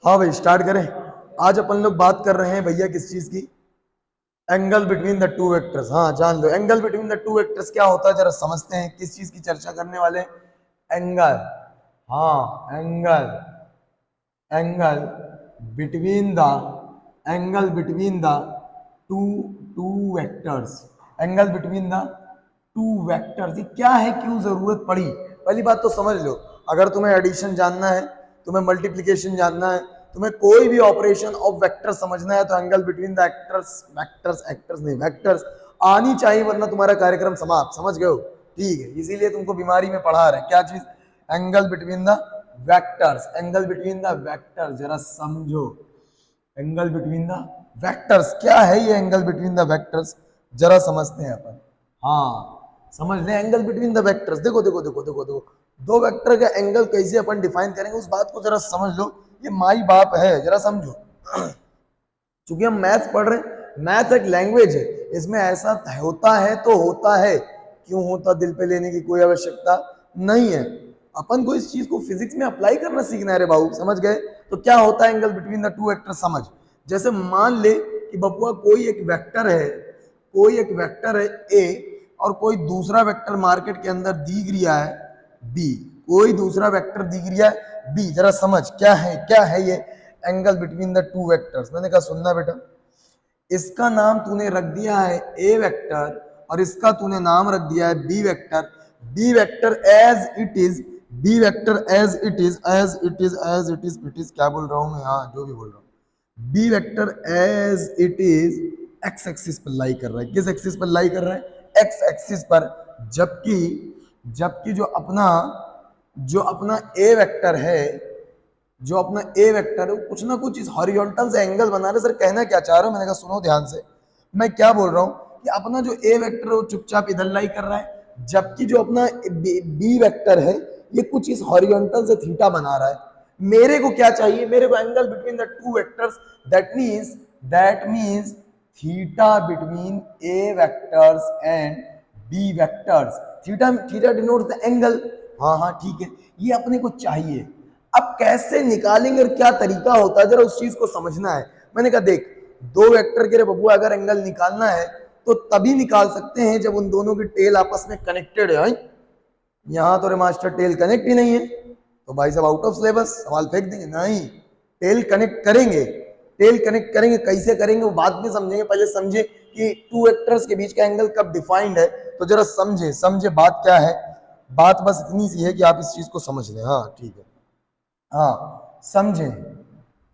हाँ भाई स्टार्ट करें। आज अपन लोग बात कर रहे हैं भैया किस चीज की? Angle between the two vectors. हाँ जान लो, angle between the two vectors क्या होता है, जरा समझते हैं किस चीज की चर्चा करने वाले हैं। एंगल, हाँ angle, angle between the angle between the to two vectors. Angle between the two vectors, ये क्या है, क्यों जरूरत पड़ी? पहली बात तो समझ लो, अगर तुम्हें एडिशन जानना है, तुम्हें मल्टीप्लिकेशन जानना है, तुम्हें कोई भी ऑपरेशन ऑफ वेक्टर समझना है, तो angle between the actors, vectors actors नहीं वेक्टर्स आनी चाहिए, वरना तुम्हारा कार्यक्रम समाप्त। समझ गए हो? ठीक है, इसीलिए तुमको बीमारी में पढ़ा रहे हैं क्या चीज? Angle between the vectors. Angle between the vectors जरा समझो। एंगल बिटवीन द वेक्टर्स क्या है, ये एंगल बिटवीन द वेक्टर्स जरा समझते हैं अपन। हाँ समझ लें, एंगल बिटवीन द वेक्टर्स। देखो देखो देखो देखो देखो, दो वेक्टर का एंगल कैसे अपन डिफाइन करेंगे, उस बात को जरा समझ लो। ये माई बाप है, जरा समझो। चूंकि हम मैथ्स पढ़ रहे हैं, मैथ एक लैंग्वेज है, इसमें ऐसा होता है तो होता है, क्यों होता दिल पे लेने की कोई आवश्यकता नहीं है। अपन को इस चीज को फिजिक्स में अप्लाई करना सीखना है रे बाबू, समझ गए? तो क्या होता है angle between the to vector, समझ। जैसे मान ले कि बबुआ कोई एक वेक्टर है, कोई एक वेक्टर है ए, और कोई दूसरा वेक्टर मार्केट के अंदर दिख रहा है बी। कोई दूसरा वेक्टर दिख रहा है बी, जरा समझ क्या है ये angle between the two vectors. मैंने कहा सुनना बेटा, इसका नाम तूने रख दिया है ए वेक्टर, और इसका तूने नाम रख दिया है B vector. B vector as it is, B vector as it is, as it is, as it is, it is क्या बोल रहा हूं मैं, हाँ जो भी बोल रहा हूं। B vector as it is x axis पर लाई कर रहा है। किस एक्सिस पर लाई कर रहा है? एक्स एक्सिस पर। जबकि जबकि जो अपना ए वेक्टर है, जो अपना ए वेक्टर है, वो कुछ ना कुछ इस हॉरिजॉन्टल से एंगल बना रहे। सर कहना क्या चाह रहे हो? मैंने कहा सुनो ध्यान से, मैं क्या बोल रहा हूँ कि अपना जो ए वेक्टर है वो चुपचाप इधर लाई कर रहा है, जबकि जो अपना बी वेक्टर है ये कुछ इस हॉरिजॉन्टल से थीटा बना रहा है। मेरे को क्या चाहिए? मेरे को angle between the two vectors, that means theta between A vectors and B vectors. Theta theta denotes the angle. हाँ हाँ ठीक है, ये अपने को चाहिए। अब कैसे निकालेंगे और क्या तरीका होता है, जरा उस चीज को समझना है। मैंने कहा देख, दो वेक्टर के रे बबुआ अगर एंगल निकालना है तो तभी निकाल सकते हैं जब उन दोनों की टेल आपस में कनेक्टेड है। यहां तो रे मास्टर टेल कनेक्ट ही नहीं है, तो भाई साहब आउट ऑफ सिलेबस, सवाल फेंक देंगे। नहीं, टेल कनेक्ट करेंगे। टेल कनेक्ट करेंगे, कैसे करेंगे वो बाद में समझेंगे, पहले समझे कि टू वेक्टर्स के बीच का एंगल कब डिफाइंड है। तो जरा समझे बात क्या है। बात बस इतनी सी है कि आप इस चीज को समझ लें। हाँ ठीक है, हाँ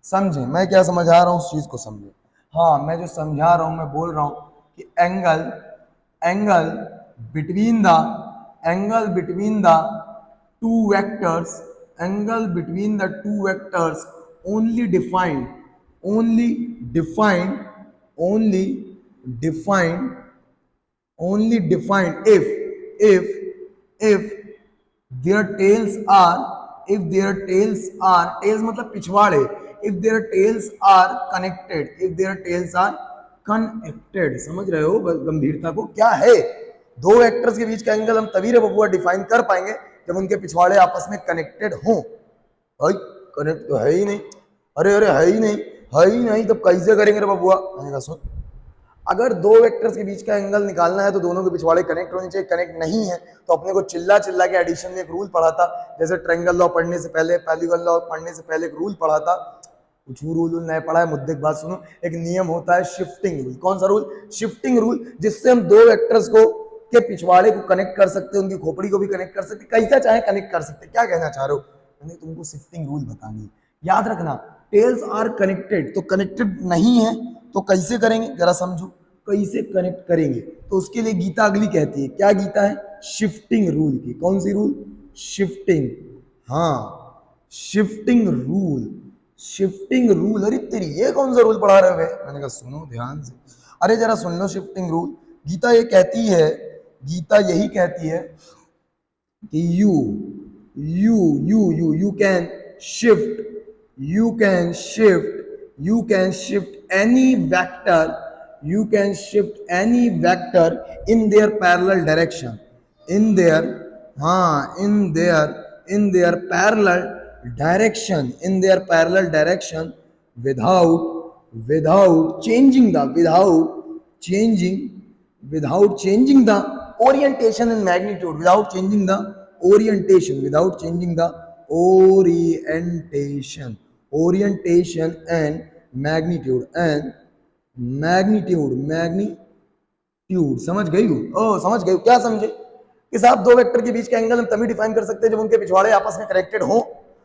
समझें मैं क्या समझा रहा हूं, उस चीज को समझें। हाँ मैं जो समझा रहा हूं, मैं बोल रहा हूं कि angle angle between the angle between the two vectors, angle between the two vectors only defined, only defined, only defined, only defined if their tails are, if their tails are, tails मतलब पिछवाड़े, if their tails are connected, if their tails are connected। समझ रहे हो गंभीरता को? क्या है, दो वेक्टर्स के बीच का एंगल हम तभी रे बबुआ डिफाइन कर पाएंगे जब उनके पिछवाड़े आपस में कनेक्टेड हो। भाई कनेक्ट तो है ही नहीं, अरे अरे है ही नहीं, है ही नहीं, तो कैसे करेंगे रे बबुआ? मैंने कहा सुन, अगर दो वेक्टर्स के बीच का एंगल निकालना है तो दोनों के पिछवाड़े कनेक्ट होने चाहिए। कनेक्ट नहीं है तो अपने को चिल्ला चिल्ला के एडिशन में एक रूल पढ़ा था, जैसे ट्रायंगल लॉ पढ़ने से पहले, पैरेलल लॉ पढ़ने से पहले एक रूल पढ़ा था। कुछ रूल नहीं पढ़ा है, मुद्दे की बात सुनो। एक नियम होता है शिफ्टिंग रूल। कौन सा रूल? शिफ्टिंग रूल, जिससे हम दो वेक्टर्स को के पिछवाड़े को कनेक्ट कर सकते हैं, उनकी खोपड़ी को भी कनेक्ट कर सकते, कैसा चाहे कनेक्ट कर सकते। क्या कहना चाह रहे हो? मैंने तुमको शिफ्टिंग रूल बतानी है, याद रखना। टेल्स आर कनेक्टेड, तो कनेक्टेड नहीं है तो कैसे करेंगे जरा समझो। कैसे कनेक्ट करेंगे तो उसके लिए गीता अगली कहती है, क्या गीता है? शिफ्टिंग रूल की। कौन सी रूल? शिफ्टिंग, हाँ शिफ्टिंग रूल, शिफ्टिंग रूल। अरे तेरी ये कौन सा रूल पढ़ा रहे हो? मैंने कहा सुनो ध्यान से, अरे जरा सुन लो शिफ्टिंग रूल। गीता ये कहती है, गीता यही कहती है कि you can shift, you can shift, you can shift any vector, you can shift any vector in their parallel direction, in their, हाँ in their parallel direction, in their parallel direction, without changing the, without changing the orientation and magnitude, without changing the orientation, orientation and magnitude, ट्यूड। समझ गई हो? ओ समझ गई हो? क्या समझे कि साहब दो वेक्टर के बीच का एंगल हम तभी डिफाइन कर सकते हैं जब उनके पिछवाड़े आपस में कनेक्टेड हो।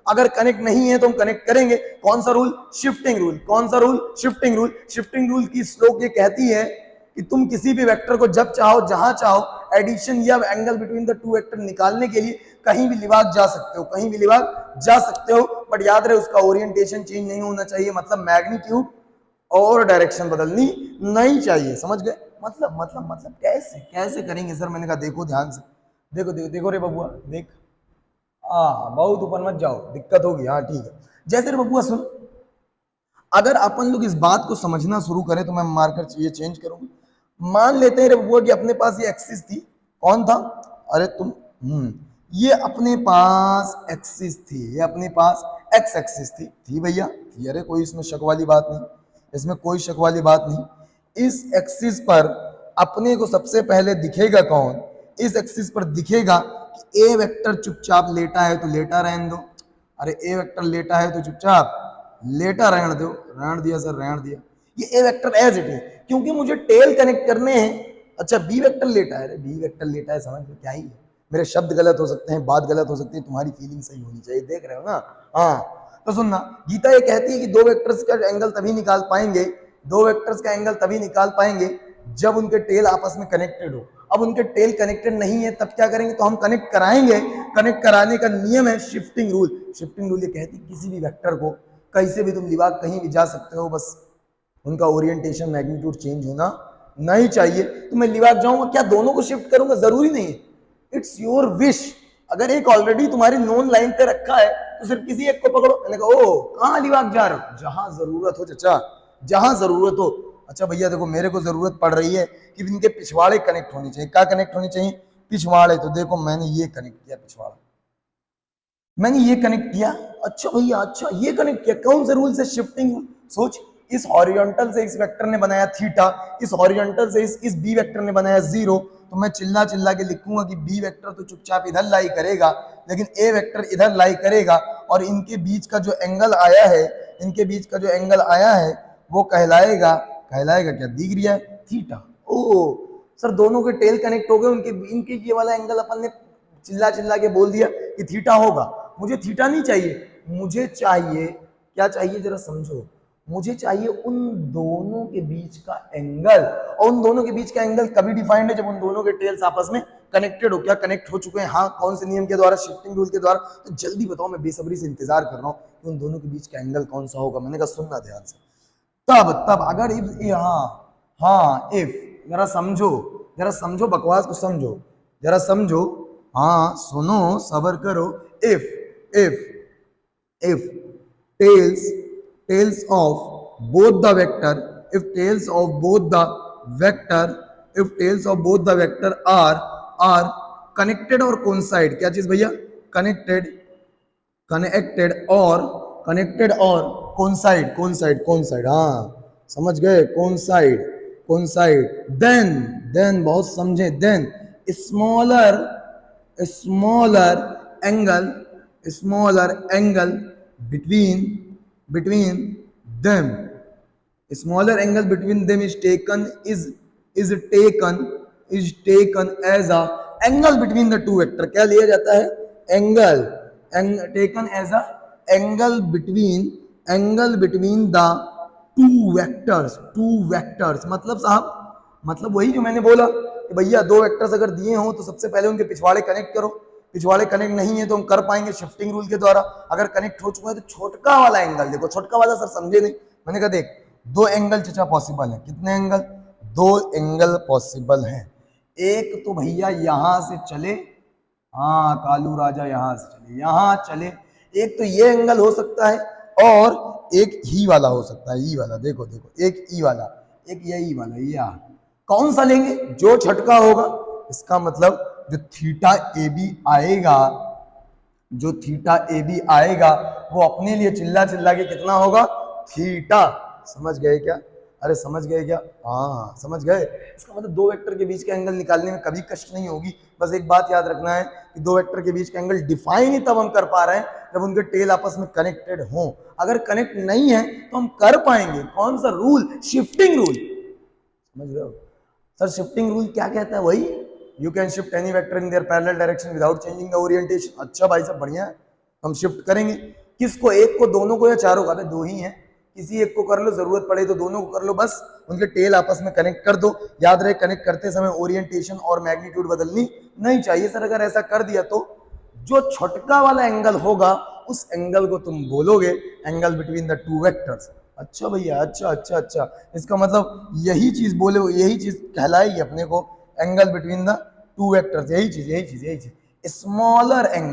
अगर कनेक्ट नहीं है तो हम कनेक्ट करेंगे। कौन सा रूल? Shifting rule. कौन सा rule? Shifting rule. Shifting rule की श्लोक ये कहती है कि तुम किसी भी वेक्टर को जब चाहो जहां चाहो एडिशन या angle between the to vector निकालने के लिए कहीं भी लिबाग जा सकते हो, कहीं भी लिबाग जा सकते हो, बट याद रहे उसका ओरिएंटेशन चेंज नहीं होना चाहिए, मतलब मैग्नीट्यूड और डायरेक्शन बदलनी नहीं चाहिए। समझ गए? मतलब कैसे कैसे करेंगे सर? मैंने कहा देखो ध्यान से, देखो देखो देखो रे बबुआ, देख बहुत ऊपर मत जाओ, दिक्कत होगी। हाँ ठीक है। जैसे रे बबुआ सुन, अगर अपन लोग इस बात को समझना शुरू करें तो मैं मार्कर ये चेंज करूंगा। मान लेते हैं रे बबुआ कि अपने पास ये एक्सिस थी। कौन था? अरे तुम ये अपने पास एक्सिस थी, ये अपने पास एक्स एक्सिस थी भैया, थी। अरे कोई इसमें शक वाली बात नहीं, इसमें कोई शक वाली बात नहीं। इस एक्सिस पर अपने को सबसे पहले दिखेगा कौन? इस एक्सिस पर दिखेगा कि ए वेक्टर चुपचाप लेटा है तो लेटा रहने दो। अरे ए वेक्टर लेटा है तो चुपचाप लेटा रहने दो। रहने दिया सर, रहने दिया। ये ए वेक्टर एज इट इज, क्योंकि मुझे टेल कनेक्ट करने हैं। अच्छा बी वेक्टर लेटा है, बी वेक्टर लेटा है, समझ में क्या ही है? मेरे शब्द गलत हो सकते हैं, बात गलत हो सकती है, तुम्हारी फीलिंग सही होनी चाहिए। देख रहे हो ना? हाँ तो सुनना, गीता ये कहती है कि दो वेक्टर्स का एंगल तभी निकाल पाएंगे, दो वेक्टर्स का एंगल तभी निकाल पाएंगे जब उनके टेल आपस में कनेक्टेड हो। अब उनके टेल कनेक्टेड नहीं है तब क्या करेंगे? तो हम कनेक्ट कराएंगे। कनेक्ट कराने का नियम है शिफ्टिंग रूल। शिफ्टिंग रूल ये कहती है किसी भी वेक्टर को कहीं से भी तुम लिबाग कहीं भी जा सकते हो, बस उनका ओरिएंटेशन मैग्नीट्यूड चेंज होना नहीं चाहिए। तो मैं लिबाग जाऊंगा क्या दोनों को शिफ्ट करूंगा? जरूरी नहीं है, इट्स योर विश। अगर एक ऑलरेडी तुम्हारी नोन लाइन पे रखा है तो सिर्फ किसी एक को पकड़ो। मैंने कहा ओ कहां लिबाग जा रहे हो? जहां जरूरत हो चाचा, जहां जरूरत हो। अच्छा भैया देखो मेरे को जरूरत पड़ रही है कि इनके पिछवाड़े कनेक्ट होने चाहिए। क्या कनेक्ट होने चाहिए? पिछवाड़े। तो देखो मैंने ये कनेक्ट किया पिछवाड़ा, मैंने ये कनेक्ट किया। अच्छा भैया, अच्छा ये कनेक्ट किया, कौन से रूल से? Shifting rule. सोच, इस हॉरिजॉन्टल से इस वेक्टर ने बनाया थीटा, इस हॉरिजॉन्टल से इस बी वेक्टर ने बनाया 0। तो मैं चिल्ला चिल्ला के लिखूंगा कि बी वेक्टर तो चुपचाप इधर लाई करेगा, लेकिन ए वेक्टर इधर लाई करेगा, और इनके बीच का जो एंगल आया है, इनके बीच का जो एंगल आया है वो कहलाएगा क्या? दिख रहा है? थीटा। ओ सर दोनों के टेल कनेक्ट हो गए, उनके इनके ये वाला एंगल अपन ने चिल्ला चिल्ला के बोल दिया कि थीटा होगा। मुझे थीटा नहीं चाहिए, मुझे चाहिए क्या चाहिए? जरा समझो, मुझे चाहिए उन दोनों के बीच का एंगल। और उन दोनों के बीच का एंगल कभी डिफाइंड है? जब उन दोनों के टेल्स आपस में कनेक्टेड हो। क्या कनेक्ट हो चुके हैं? हाँ। कौन से नियम के द्वारा? शिफ्टिंग रूल के द्वारा। तो जल्दी बताओ, मैं बेसब्री से इंतजार कर रहा हूँ कि उन दोनों के बीच का एंगल कौन सा होगा। मैंने कहा सुनना ध्यान से, तब अगर इफ, हाँ इफ, जरा समझो, जरा समझो, बकवास को समझो, जरा समझो। हाँ सुनो, सबर करो। if tails of both the vector, if tails of both the vector are connected or coincide, क्या चीज भैया? connected और coincide। हाँ समझ गए? coincide then बहुत समझे, then smaller angle between them, smaller angle between them is taken as a angle between the two vector। क्या लिया जाता है? taken as a angle between the two vectors। मतलब साहब, मतलब वही जो मैंने बोला कि भैया दो वेक्टर्स अगर दिए हो तो सबसे पहले उनके पिछवाड़े कनेक्ट करो। पिछवाड़े कनेक्ट नहीं है तो हम कर पाएंगे शिफ्टिंग रूल के द्वारा। अगर कनेक्ट हो चुका है तो छोटका वाला एंगल देखो। छोटका वाला सर समझे नहीं? मैंने कहा देख, दो एंगल चचा पॉसिबल है। कितने एंगल? दो एंगल पॉसिबल हैं। एक तो भैया यहां से चले, हाँ कालू राजा यहां से चले, यहां चले। एक तो ये एंगल हो सकता है और एक ही वाला हो सकता है, ई वाला। देखो एक ई वाला, एक यही वाला। ये कौन सा लेंगे? जो छटका होगा। इसका मतलब जो थीटा ए बी आएगा, वो अपने लिए चिल्ला चिल्ला के कितना होगा, थीटा। समझ गए क्या? अरे समझ गए क्या? हाँ समझ गए। इसका मतलब दो वेक्टर के बीच के एंगल निकालने में कभी कष्ट नहीं होगी। बस एक बात याद रखना है कि दो वेक्टर के बीच का एंगल डिफाइन ही तब हम कर पा रहे हैं जब उनके टेल आपस में कनेक्टेड हो। अगर कनेक्ट नहीं है तो हम कर पाएंगे कौन सा रूल, शिफ्टिंग रूल। समझ रहे हो सर? शिफ्टिंग रूल क्या कहता है? वही you can shift any vector in their parallel direction without changing the orientation. अच्छा भाई साहब बढ़िया है, हम शिफ्ट करेंगे। किसको? एक को, दोनों को, या चारों का? दो ही है, किसी एक को कर लो, जरूरत पड़े तो दोनों को कर लो, बस उनके टेल आपस में कनेक्ट कर दो। याद रहे कनेक्ट करते समय ओरिएंटेशन और मैग्नीट्यूड बदलनी नहीं चाहिए। सर अगर ऐसा कर दिया तो जो छोटका वाला एंगल होगा उस एंगल को तुम बोलोगे angle between the two vectors. अच्छा भैया, अच्छा अच्छा अच्छा, इसका मतलब यही चीज बोले, यही चीज कहलाएगी अपने को angle between the two vectors. यही चीज, यही चीज, यही चीज, स्मॉलर एंगल।